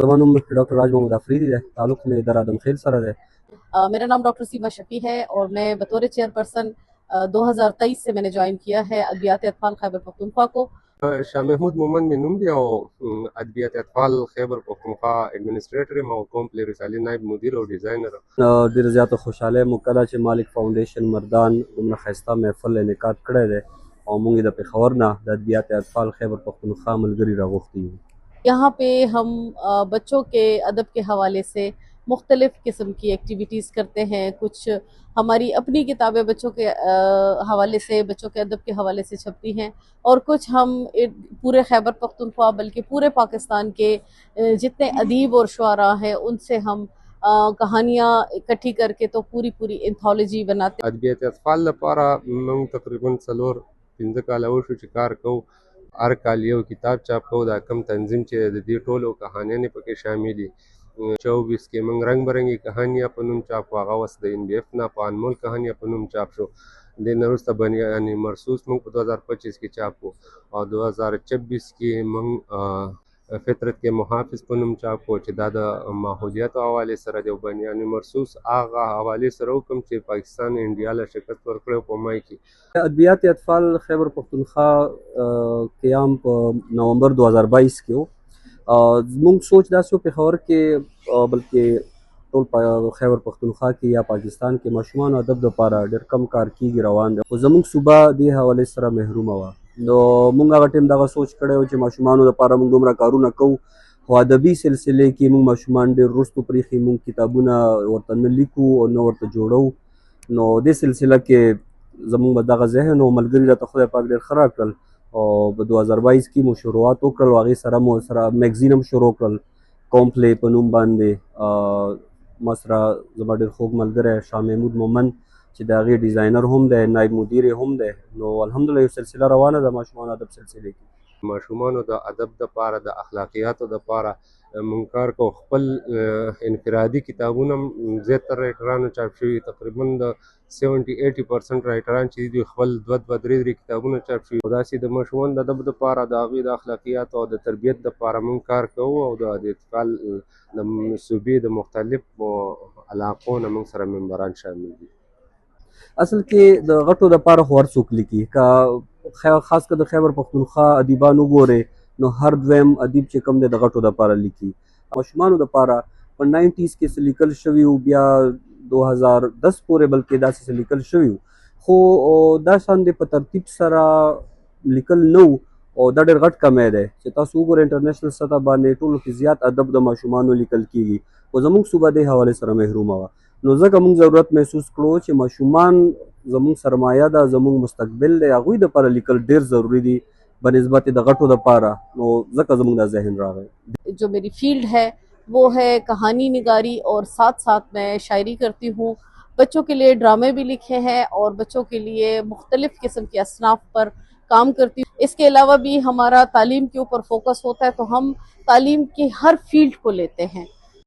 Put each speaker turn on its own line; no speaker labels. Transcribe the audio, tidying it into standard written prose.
ज़मां नूम डॉक्टर राज मोहम्मद आफरीदी है, ताल्लुक में दर आदम खेल सर है।
मेरा नाम डॉक्टर सीमा शफी है और मैं बतौर चेयरपर्सन 2023 से मैंने ज्वाइन किया है अदवियात अतफाल खैबर पख्तूनख्वा को।
शाह महमूद मोमन में नूम दिया अदबियत अतफाल खैबर पख्तूनख्वा एडमिनिस्ट्रेटर मां कोम प्ले रिसाली नायब मुदीर और डिज़ाइनर
दिर ज़्यादा खुशहाल मुकदा चे मालिक फाउंडेशन मर्दान दुमना खस्ता महफल इनेकाद कड़े दे और मुंगी द पेशवर ना द अदबियात अतफाल खैबर पख्तूनख्वा मलगरी रागुफ्ती हूँ।
यहाँ पे हम बच्चों के अदब के हवाले से मुख्तलिफ़ किस्म की एक्टिविटीज़ करते हैं। कुछ हमारी अपनी किताबें बच्चों के हवाले से, बच्चों के अदब के हवाले से छपती हैं और कुछ हम पूरे खैबर पख्तूनख्वा बल्कि पूरे पाकिस्तान के जितने अदीब और शुआरा हैं उनसे हम कहानियाँ इकट्ठी करके तो पूरी पूरी एंथोलॉजी बनाते हैं।
अदबियत अतफाल लपारा मंग तकरीबन सलोर 15 काल वशो چې کار کوو هر کال یو کتاب چاپ کوو دا کم تنظیم چې د دې ټولو کهانیانې پکې شاملې 24 کې موږ رنگ برنګي کهانیه په نوم چاپ کړو هغه اوس د ان بی اف نه په انمول کهانیه په نوم چاپ شو د نه وروسته یعنې مرصوص موږ په 2025 کې چاپ کړو او 2026 کې موږ فطرت کې محافظ په نوم چاپ کړو چې دا د ماحولیاتو حوالې سره دی او یعنې مرصوص هغه حوالې سره وکړم چې پاکستان انډیا له شکست ورکړی په مای کې
अदबियात अतफाल खैबर पख्तूनख्वा क़याम नवंबर 2022 के हो। मुंग सोच दासो पेशवर के बल्कि टोल खैबर पख्तूनख्वा की या पाकिस्तान के माशूमान अदब द पारा डेर कम कार की रवान दे जमुंग सुबह दी हवाले सरा महरूम हुआ नो मुंग आगा टीम दागा सोच कड़े हो माशूमान द पारा मुंग दुमरा कारूना कौ अदबी सिलसिले की मुंग माशूमान डेर रुस्तु परीखी मुंग किताबुना वतन लिखू और न वर्त जोड़ो नो दे सिलसिला के زمونږ به دغه ذهن او ملګري راته خدای پاک ډېر ښه راکړل او په 2022 کې مو شروعات وکړل او هغې سره مو سره میګزین هم شروع کړل کوم پلی په نوم باندې ما سره زما ډېر خوږ ملګری شاه محمود مومن چې د هغې ډیزاینر هم دی نایب مدیر یې هم دی نو الحمدلله یو سلسله روانه ده ماشومان ادب سلسلې کې
ماشومانو د ادب دپاره د اخلاقیاتو دپاره مونږ کار کوو خپل انفرادي کتابونه زیاتره رایټرانو چاپ شوي تقریبا د 70-80% رایټران چې دي خپل 2-3 کتابونه چاپ شوي او داسې د ماشومانو د ادب دپاره د هغوی د اخلاقیاتو او د تربیت دپاره مونږ کار کوو او د اتفاق د صوبې د مختلفو علاقو نه مونږ سره ممبران شامل دي
اصل کې د غټو دپاره خو هر څوک لیکي که خاص کر د خیبر پښتونخوا ادیبان وګورئ نو هر دویم ادیب چې کوم دی د غټو دپاره لیکي ماشومانو دپاره په 90s کې څه لیکل شوي وو بیا 2010 پورې بلکې داسې څه لیکل شوي وو خو دا شاندې په ترتیب سره لیکل نه وو او دا ډېر غټ کمی دی چې تاسو وګورئ انټرنیشنل سطح باندې ټولو کې زیات ادب د ماشومانو لیکل کیږي خو زموږ صوبه دې حوالې سره محرومه وه نو ځکه موږ ضرورت محسوس کړو چې ماشومان زموږ سرمایه ده زموږ مستقبل دی هغوی دپاره لیکل ډېر ضروري دي بنسبت د غټو دپاره نو ځکه زموږ دا ذهن راغی
जो मेरी फील्ड है वो है कहानी निगारी और साथ साथ मैं शायरी करती हूँ। बच्चों के लिए ड्रामे भी लिखे हैं और बच्चों के लिए मुख्तलिफ़ किस्म के असनाफ पर काम करती हूँ। इसके अलावा भी हमारा तालीम के ऊपर फोकस होता है तो हम तालीम की हर फील्ड को लेते हैं।